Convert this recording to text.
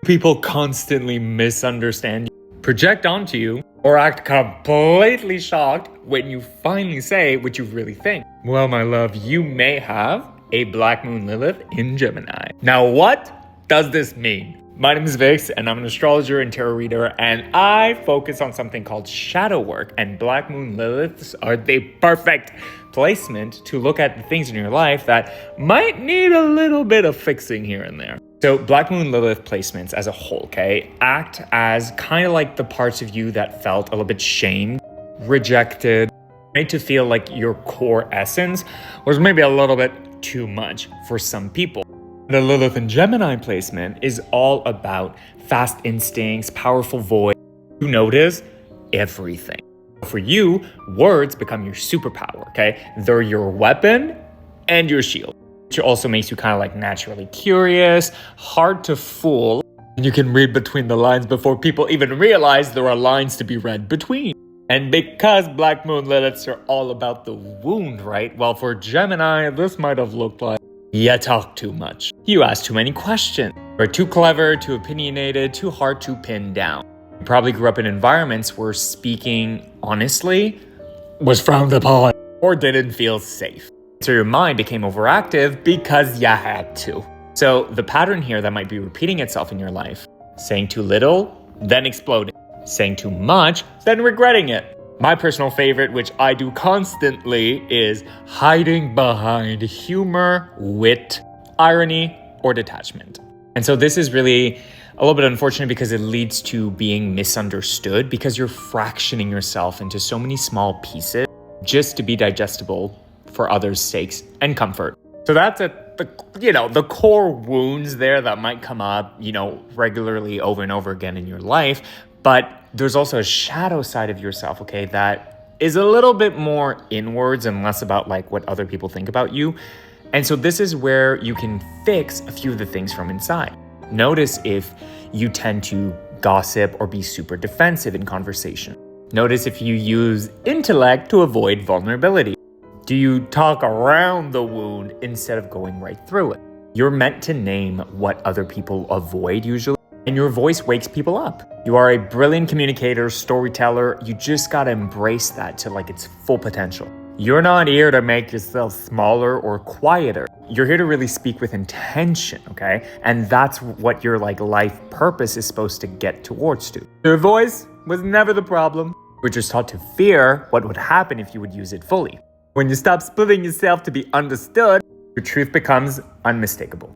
People constantly misunderstand you, project onto you, or act completely shocked when you finally say what you really think. Well, my love, you may have a Black Moon Lilith in Gemini. Now, what does this mean? My name is Vix, and I'm an astrologer and tarot reader, and I focus on something called shadow work, and Black Moon Liliths are the perfect placement to look at the things in your life that might need a little bit of fixing here and there. So Black Moon Lilith placements as a whole, okay, act as kind of like the parts of you that felt a little bit shamed, rejected, made to feel like your core essence was maybe a little bit too much for some people. The Lilith in Gemini placement is all about fast instincts, powerful voice. You notice everything. For you, words become your superpower, okay? They're your weapon and your shield, which also makes you kind of like naturally curious, hard to fool. You can read between the lines before people even realize there are lines to be read between. And because Black Moon Liliths are all about the wound, right? Well, for Gemini, this might have looked like you talk too much. You ask too many questions. You're too clever, too opinionated, too hard to pin down. You probably grew up in environments where speaking honestly was frowned upon or didn't feel safe. So your mind became overactive because you had to. So the pattern here that might be repeating itself in your life, saying too little, then exploding. Saying too much, then regretting it. My personal favorite, which I do constantly, is hiding behind humor, wit, irony, or detachment. And so this is really a little bit unfortunate because it leads to being misunderstood because you're fractioning yourself into so many small pieces just to be digestible for others' sakes and comfort. So that's the core wounds there that might come up, regularly over and over again in your life. But there's also a shadow side of yourself, okay, that is a little bit more inwards and less about like what other people think about you. And so this is where you can fix a few of the things from inside. Notice if you tend to gossip or be super defensive in conversation. Notice if you use intellect to avoid vulnerability. Do you talk around the wound instead of going right through it? You're meant to name what other people avoid usually. And your voice wakes people up. You are a brilliant communicator, storyteller. You just gotta embrace that to like its full potential. You're not here to make yourself smaller or quieter. You're here to really speak with intention, okay? And that's what your like life purpose is supposed to get towards to. Your voice was never the problem. We're just taught to fear what would happen if you would use it fully. When you stop splitting yourself to be understood, your truth becomes unmistakable.